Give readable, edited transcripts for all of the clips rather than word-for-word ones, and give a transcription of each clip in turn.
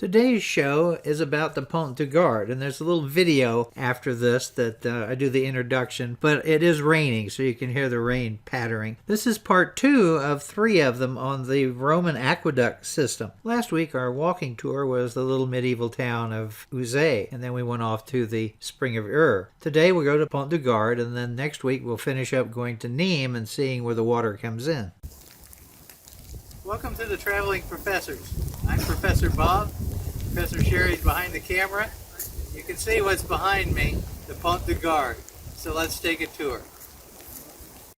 Today's show is about the Pont Du Gard, and there's a little video after this that I do the introduction, but it is raining, so you can hear the rain pattering. This is part 2 of 3 of them on the Roman aqueduct system. Last week, our walking tour was the little medieval town of Onzain, and then we went off to the Spring of Ur. Today, we'll go to Pont Du Gard, and then next week, we'll finish up going to Nîmes and seeing where the water comes in. Welcome to the Traveling Professors. I'm Professor Bob. Professor Sheri's behind the camera. You can see what's behind me, the Pont Du Gard. So let's take a tour.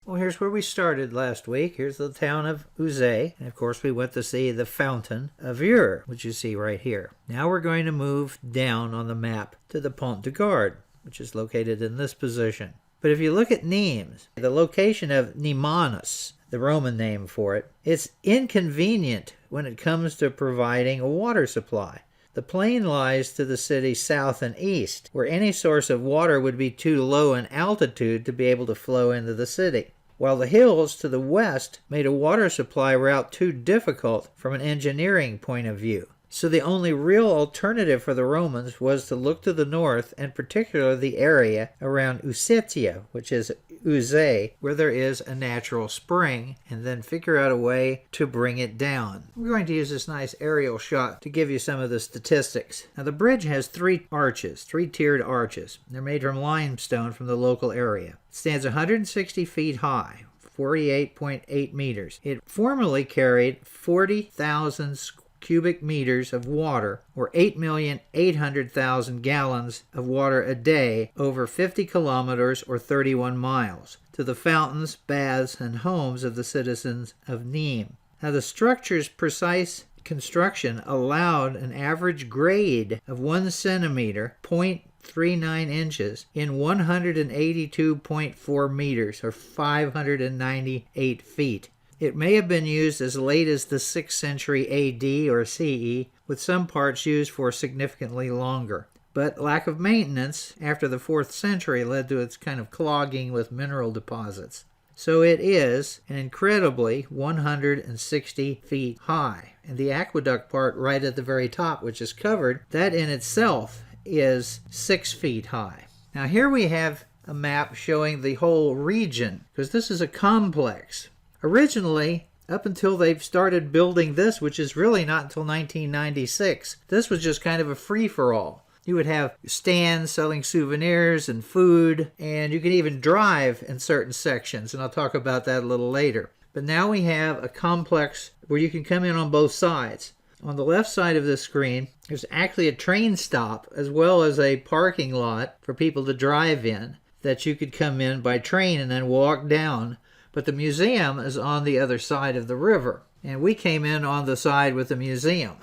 Well, here's where we started last week. Here's the town of Onzain. And of course, we went to see the fountain of Ur, which you see right here. Now we're going to move down on the map to the Pont Du Gard, which is located in this position. But if you look at Nîmes, the location of Nemanus, the Roman name for it, it's inconvenient when it comes to providing a water supply. The plain lies to the city south and east, where any source of water would be too low in altitude to be able to flow into the city, while the hills to the west made a water supply route too difficult from an engineering point of view. So the only real alternative for the Romans was to look to the north, and particularly the area around Usetia, which is Onzain, where there is a natural spring, and then figure out a way to bring it down. We're going to use this nice aerial shot to give you some of the statistics. Now the bridge has 3 arches, 3 tiered arches. They're made from limestone from the local area. It stands 160 feet high, 48.8 meters. It formerly carried 40,000 cubic meters of water, or 8,800,000 gallons of water a day, over 50 kilometers or 31 miles, to the fountains, baths, and homes of the citizens of Nîmes. Now the structure's precise construction allowed an average grade of 1 centimeter, 0.39 inches, in 182.4 meters, or 598 feet. It may have been used as late as the 6th century AD or CE, with some parts used for significantly longer. But lack of maintenance after the 4th century led to its kind of clogging with mineral deposits. So it is an incredibly 160 feet high. And the aqueduct part right at the very top, which is covered, that in itself is 6 feet high. Now here we have a map showing the whole region, because this is a complex. Originally, up until they've started building this, which is really not until 1996, this was just kind of a free-for-all. You would have stands selling souvenirs and food, and you could even drive in certain sections, and I'll talk about that a little later. But now we have a complex where you can come in on both sides. On the left side of the screen, there's actually a train stop as well as a parking lot for people to drive in that you could come in by train and then walk down. But the museum is on the other side of the river. And we came in on the side with the museum.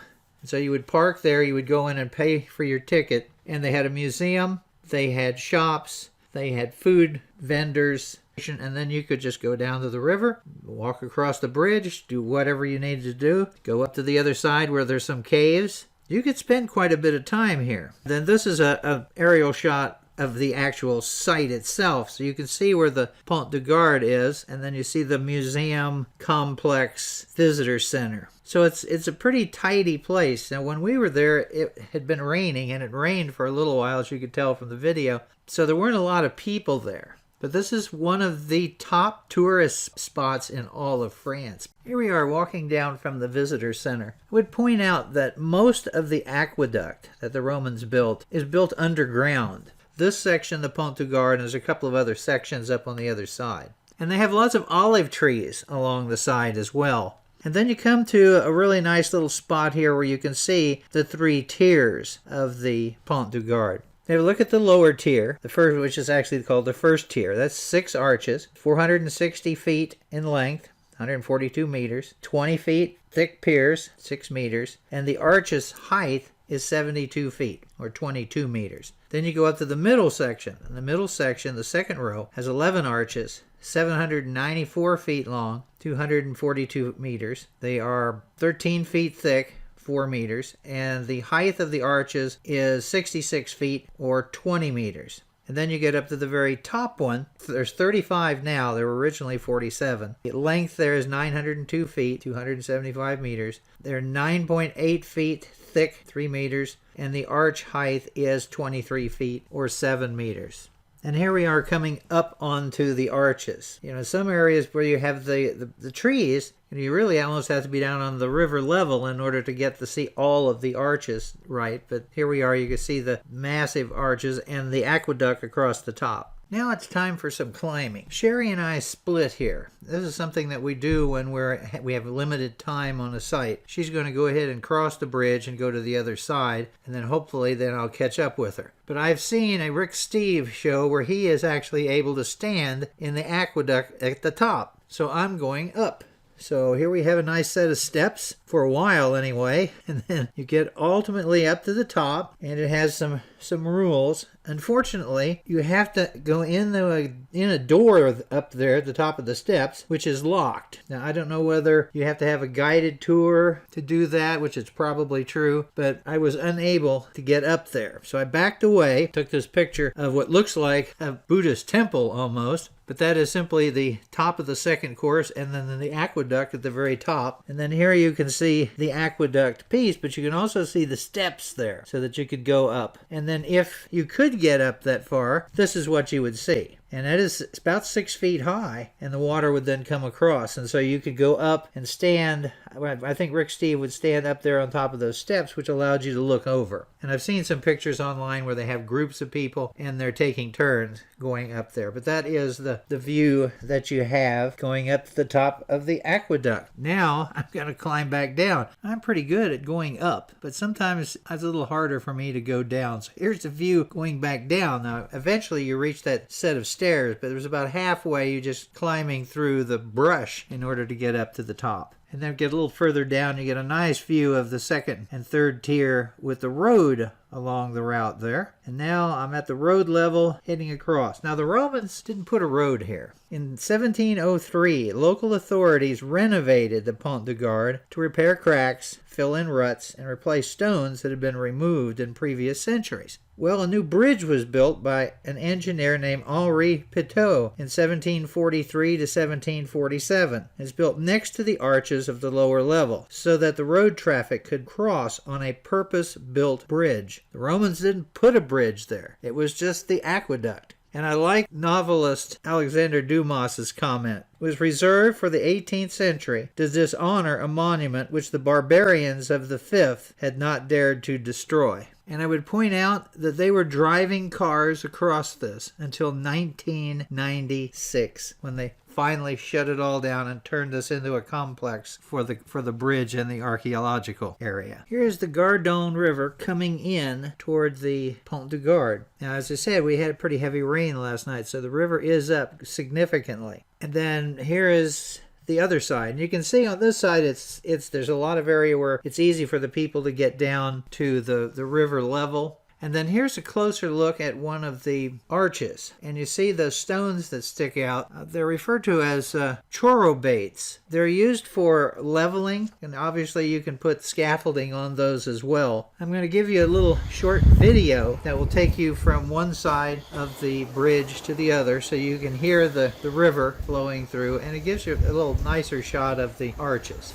So you would park there, you would go in and pay for your ticket. And they had a museum, they had shops, they had food vendors. And then you could just go down to the river, walk across the bridge, do whatever you needed to do. Go up to the other side where there's some caves. You could spend quite a bit of time here. Then this is an aerial shot of the actual site itself. So you can see where the Pont Du Gard is, and then you see the museum complex visitor center. So it's a pretty tidy place. Now when we were there, it had been raining, and it rained for a little while, as you could tell from the video. So there weren't a lot of people there. But this is one of the top tourist spots in all of France. Here we are walking down from the visitor center. I would point out that most of the aqueduct that the Romans built is built underground. This section, the Pont Du Gard, and there's a couple of other sections up on the other side. And they have lots of olive trees along the side as well. And then you come to a really nice little spot here where you can see the 3 tiers of the Pont Du Gard. Now look at the lower tier, the first, which is actually called the first tier. That's 6 arches, 460 feet in length, 142 meters, 20 feet thick piers, 6 meters, and the arch's height is 72 feet, or 22 meters. Then you go up to the middle section. In the middle section, the second row, has 11 arches, 794 feet long, 242 meters. They are 13 feet thick, 4 meters, and the height of the arches is 66 feet, or 20 meters. And then you get up to the very top one. There's 35 now. There were originally 47. The length there is 902 feet, 275 meters. They're 9.8 feet thick, 3 meters. And the arch height is 23 feet or 7 meters. And here we are coming up onto the arches. You know, some areas where you have the trees, you really almost have to be down on the river level in order to get to see all of the arches right. But here we are, you can see the massive arches and the aqueduct across the top. Now it's time for some climbing. Sheri and I split here. This is something that we do when we have limited time on a site. She's going to go ahead and cross the bridge and go to the other side, and then hopefully then I'll catch up with her. But I've seen a Rick Steve show where he is actually able to stand in the aqueduct at the top. So I'm going up. So here we have a nice set of steps, for a while anyway, and then you get ultimately up to the top, and it has some rules. Unfortunately, you have to go in a door up there at the top of the steps, which is locked. Now, I don't know whether you have to have a guided tour to do that, which is probably true, but I was unable to get up there. So I backed away, took this picture of what looks like a Buddhist temple almost, but that is simply the top of the second course, and then the aqueduct at the very top. And then here you can see the aqueduct piece, but you can also see the steps there so that you could go up. And then if you could get up that far, this is what you would see. And it's about 6 feet high, and the water would then come across. And so you could go up and stand. I think Rick Steve would stand up there on top of those steps, which allowed you to look over. And I've seen some pictures online where they have groups of people, and they're taking turns going up there. But that is the view that you have going up to the top of the aqueduct. Now, I'm going to climb back down. I'm pretty good at going up, but sometimes it's a little harder for me to go down. So here's the view going back down. Now, eventually you reach that set of stairs, but there's about halfway you just climbing through the brush in order to get up to the top. And then get a little further down, you get a nice view of the second and third tier with the road along the route there. And now I'm at the road level heading across. Now the Romans didn't put a road here. In 1703, local authorities renovated the Pont Du Gard to repair cracks, fill in ruts, and replace stones that had been removed in previous centuries. Well, a new bridge was built by an engineer named Henri Pitot in 1743 to 1747. It's built next to the arches of the lower level so that the road traffic could cross on a purpose-built bridge. The Romans didn't put a bridge there. It was just the aqueduct. And I like novelist Alexander Dumas's comment. It was reserved for the 18th century to dishonor a monument which the barbarians of the 5th had not dared to destroy. And I would point out that they were driving cars across this until 1996, when they finally shut it all down and turned this into a complex for the bridge and the archaeological area. Here's the Gardone River coming in toward the Pont Du Gard. Now, as I said, we had pretty heavy rain last night, so the river is up significantly. And then here is the other side. And you can see on this side there's a lot of area where it's easy for the people to get down to the river level. And then here's a closer look at one of the arches. And you see the stones that stick out. They're referred to as chorobates. They're used for leveling, and obviously you can put scaffolding on those as well. I'm going to give you a little short video that will take you from one side of the bridge to the other so you can hear the river flowing through, and it gives you a little nicer shot of the arches.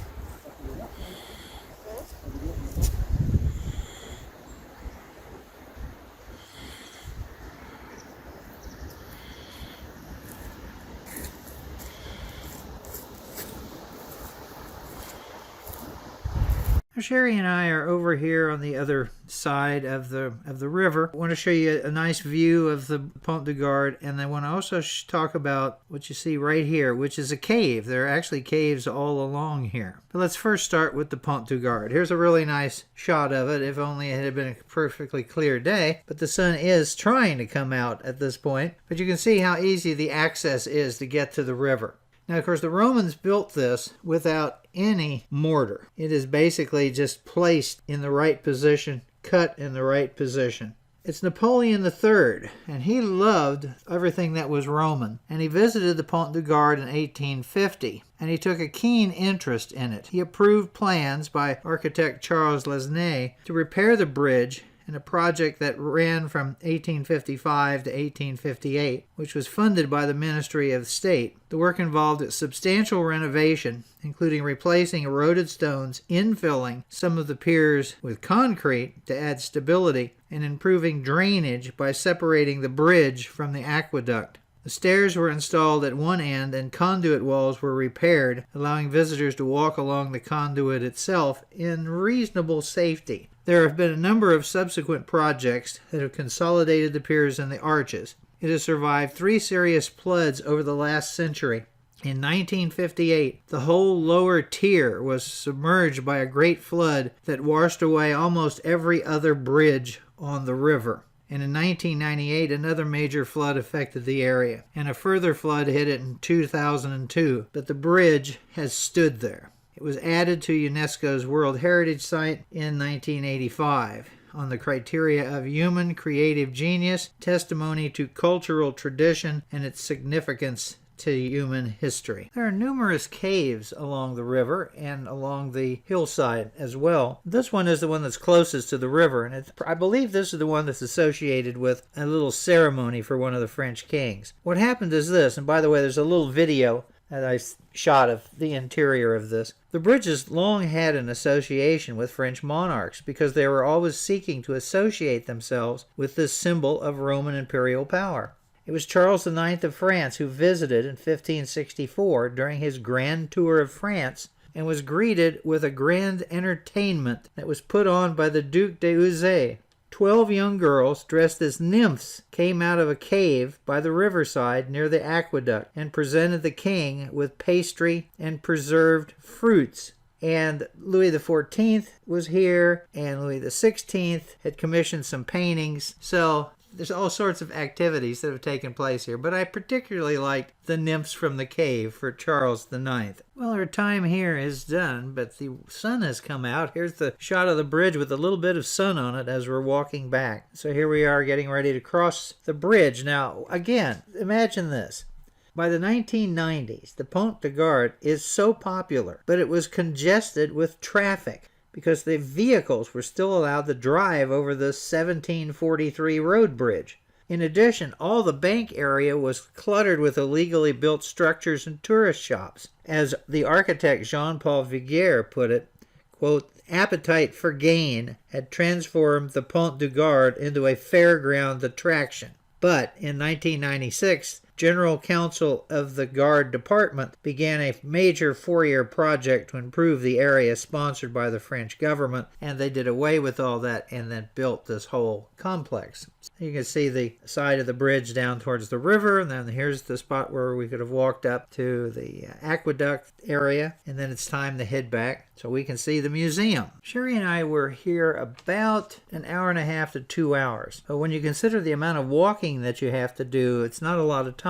Sheri and I are over here on the other side of the river. I want to show you a nice view of the Pont du Gard, and I want to also talk about what you see right here, which is a cave. There are actually caves all along here. But let's first start with the Pont du Gard. Here's a really nice shot of it, if only it had been a perfectly clear day. But the sun is trying to come out at this point. But you can see how easy the access is to get to the river. Now, of course, the Romans built this without any mortar. It is basically just placed in the right position, cut in the right position. It's Napoleon III, and he loved everything that was Roman, and he visited the Pont du Gard in 1850, and he took a keen interest in it. He approved plans by architect Charles Lesnay to repair the bridge in a project that ran from 1855 to 1858, which was funded by the Ministry of State. The work involved a substantial renovation, including replacing eroded stones, infilling some of the piers with concrete to add stability, and improving drainage by separating the bridge from the aqueduct. The stairs were installed at one end and conduit walls were repaired, allowing visitors to walk along the conduit itself in reasonable safety. There have been a number of subsequent projects that have consolidated the piers and the arches. It has survived 3 serious floods over the last century. In 1958, the whole lower tier was submerged by a great flood that washed away almost every other bridge on the river. And in 1998, another major flood affected the area, and a further flood hit it in 2002, but the bridge has stood there. It was added to UNESCO's World Heritage Site in 1985 on the criteria of human creative genius, testimony to cultural tradition, and its significance to human history. There are numerous caves along the river and along the hillside as well. This one is the one that's closest to the river, and I believe this is the one that's associated with a little ceremony for one of the French kings. What happened is this, and by the way, there's a little video that I shot of the interior of this. The bridges long had an association with French monarchs because they were always seeking to associate themselves with this symbol of Roman imperial power. It was Charles IX of France who visited in 1564 during his grand tour of France and was greeted with a grand entertainment that was put on by the Duc d'Ursay. 12 young girls dressed as nymphs came out of a cave by the riverside near the aqueduct and presented the king with pastry and preserved fruits. And Louis XIV was here, and Louis XVI had commissioned some paintings. So there's all sorts of activities that have taken place here, but I particularly liked the nymphs from the cave for Charles IX. Well, our time here is done, but the sun has come out. Here's the shot of the bridge with a little bit of sun on it as we're walking back. So here we are getting ready to cross the bridge. Now, again, imagine this. By the 1990s, the Pont de Guard is so popular, but it was congested with traffic, because the vehicles were still allowed to drive over the 1743 road bridge. In addition, all the bank area was cluttered with illegally built structures and tourist shops. As the architect Jean-Paul Viguier put it, quote, appetite for gain had transformed the Pont du Gard into a fairground attraction. But in 1996, General Counsel of the Guard Department began a major 4-year project to improve the area sponsored by the French government, and they did away with all that and then built this whole complex. You can see the side of the bridge down towards the river, and then here's the spot where we could have walked up to the aqueduct area, and then it's time to head back so we can see the museum. Sheri and I were here about an hour and a half to 2 hours, but when you consider the amount of walking that you have to do, it's not a lot of time.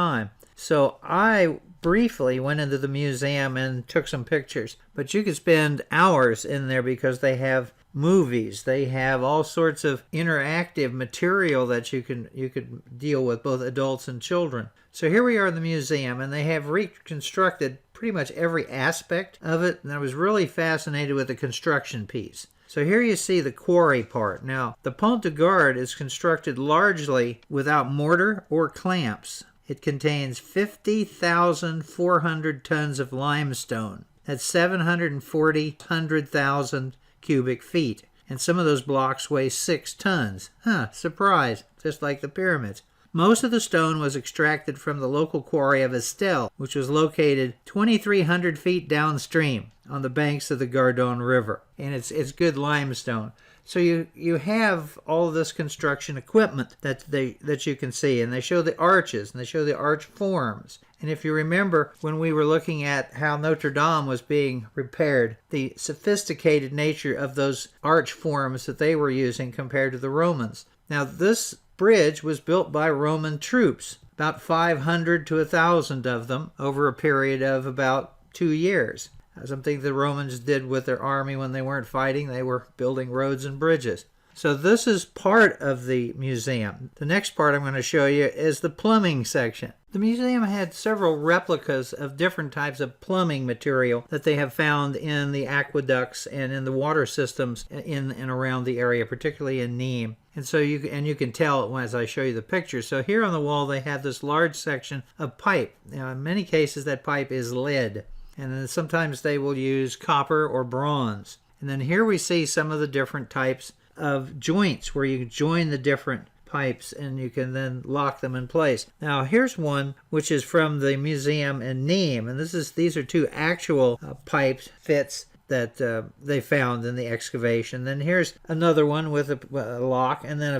So I briefly went into the museum and took some pictures, but you could spend hours in there because they have movies, they have all sorts of interactive material that you could deal with, both adults and children. So here we are in the museum, and they have reconstructed pretty much every aspect of it, and I was really fascinated with the construction piece. So here you see the quarry part. Now, the Pont de Guard is constructed largely without mortar or clamps. It contains 50,400 tons of limestone. That's 740,000 cubic feet. And some of those blocks weigh 6 tons. Surprise, just like the pyramids. Most of the stone was extracted from the local quarry of Estelle, which was located 2,300 feet downstream on the banks of the Gardone River. And it's good limestone. So you have all of this construction equipment that you can see, and they show the arches, and they show the arch forms. And if you remember when we were looking at how Notre Dame was being repaired, the sophisticated nature of those arch forms that they were using compared to the Romans. Now, this bridge was built by Roman troops, about 500 to 1,000 of them over a period of about 2 years. Something the Romans did with their army when they weren't fighting. They were building roads and bridges. So this is part of the museum. The next part I'm going to show you is the plumbing section. The museum had several replicas of different types of plumbing material that they have found in the aqueducts and in the water systems in and around the area, particularly in Nîmes. And so you can tell as I show you the picture. So here on the wall they have this large section of pipe. Now in many cases that pipe is lead, and then sometimes they will use copper or bronze. And then here we see some of the different types of joints where you join the different pipes and you can then lock them in place. Now here's one which is from the museum in Nîmes, and these are two actual pipe fits that they found in the excavation. Then here's another one with a lock, and then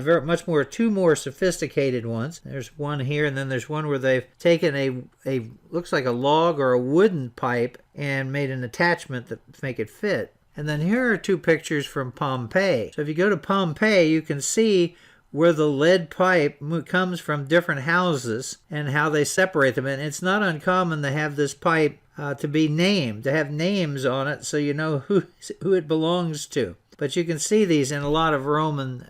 two more sophisticated ones. There's one here, and then there's one where they've taken a looks like a log or a wooden pipe and made an attachment that make it fit. And then here are two pictures from Pompeii. So if you go to Pompeii, you can see where the lead pipe comes from different houses and how they separate them. And it's not uncommon to have this pipe to be named, to have names on it so you know who it belongs to. But you can see these in a lot of Roman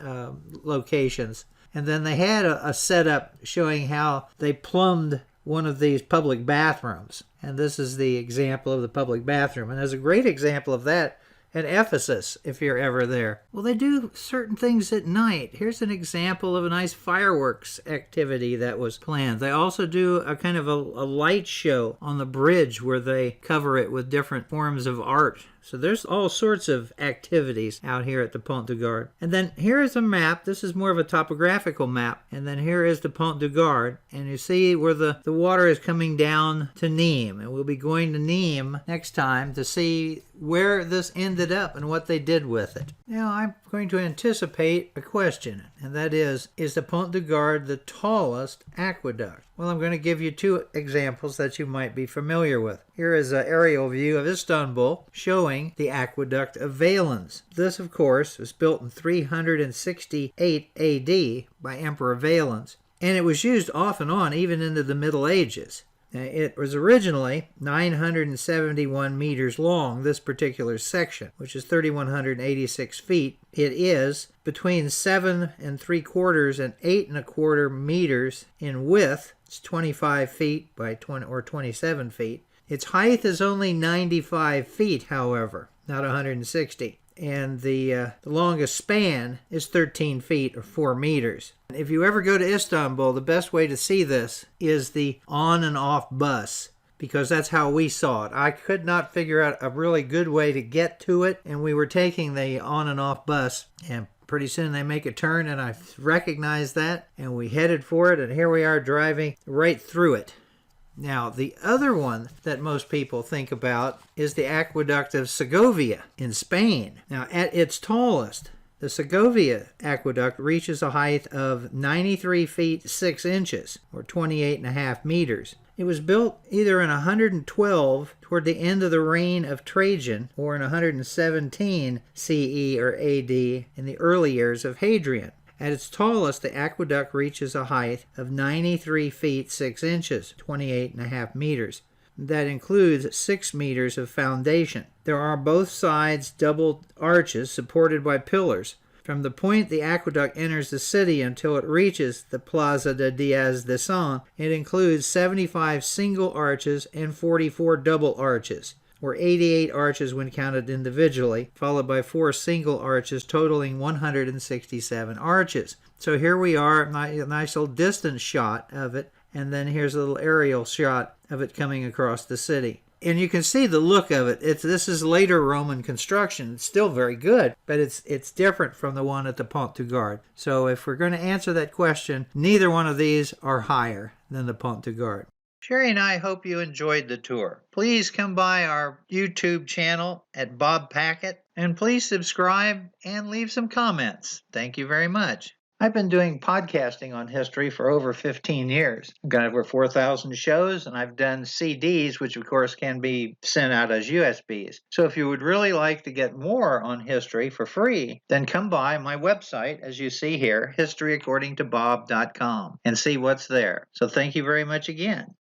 locations. And then they had a setup showing how they plumbed one of these public bathrooms. And this is the example of the public bathroom. And there's a great example of that at Ephesus, if you're ever there. Well, they do certain things at night. Here's an example of a nice fireworks activity that was planned. They also do a kind of a light show on the bridge where they cover it with different forms of art. So there's all sorts of activities out here at the Pont Du Gard. And then here is a map. This is more of a topographical map. And then here is the Pont Du Gard. And you see where the water is coming down to Nîmes. And we'll be going to Nîmes next time to see where this ended up and what they did with it. Now I'm going to anticipate a question, and that is the Pont du Gard the tallest aqueduct? Well, I'm going to give you two examples that you might be familiar with. Here is an aerial view of Istanbul showing the Aqueduct of Valens. This, of course, was built in 368 AD by Emperor Valens, and it was used off and on even into the Middle Ages. It was originally 971 meters long, this particular section, which is 3,186 feet. It is between 7 3/4 and 8 1/4 meters in width. It's 25 feet by 27 feet. Its height is only 95 feet, however, not 160. And the longest span is 13 feet or 4 meters. If you ever go to Istanbul, the best way to see this is the on and off bus, because that's how we saw it. I could not figure out a really good way to get to it, and we were taking the on and off bus, and pretty soon they make a turn, and I recognized that, and we headed for it, and here we are driving right through it. Now, the other one that most people think about is the Aqueduct of Segovia in Spain. Now, at its tallest, the Segovia Aqueduct reaches a height of 93 feet 6 inches, or 28.5 meters. It was built either in 112 toward the end of the reign of Trajan, or in 117 CE or AD in the early years of Hadrian. At its tallest, the aqueduct reaches a height of 93 feet 6 inches, 28.5 meters. That includes 6 meters of foundation. There are both sides double arches supported by pillars. From the point the aqueduct enters the city until it reaches the Plaza de Diaz de San, it includes 75 single arches and 44 double arches, or 88 arches when counted individually, followed by 4 single arches totaling 167 arches. So here we are, a nice little distance shot of it, and then here's a little aerial shot of it coming across the city. And you can see the look of it. This is later Roman construction. It's still very good, but it's different from the one at the Pont du Gard. So if we're going to answer that question, neither one of these are higher than the Pont du Gard. Sheri and I hope you enjoyed the tour. Please come by our YouTube channel at Bob Packett, and please subscribe and leave some comments. Thank you very much. I've been doing podcasting on history for over 15 years. I've got over 4,000 shows, and I've done CDs, which of course can be sent out as USBs. So if you would really like to get more on history for free, then come by my website, as you see here, historyaccordingtobob.com, and see what's there. So thank you very much again.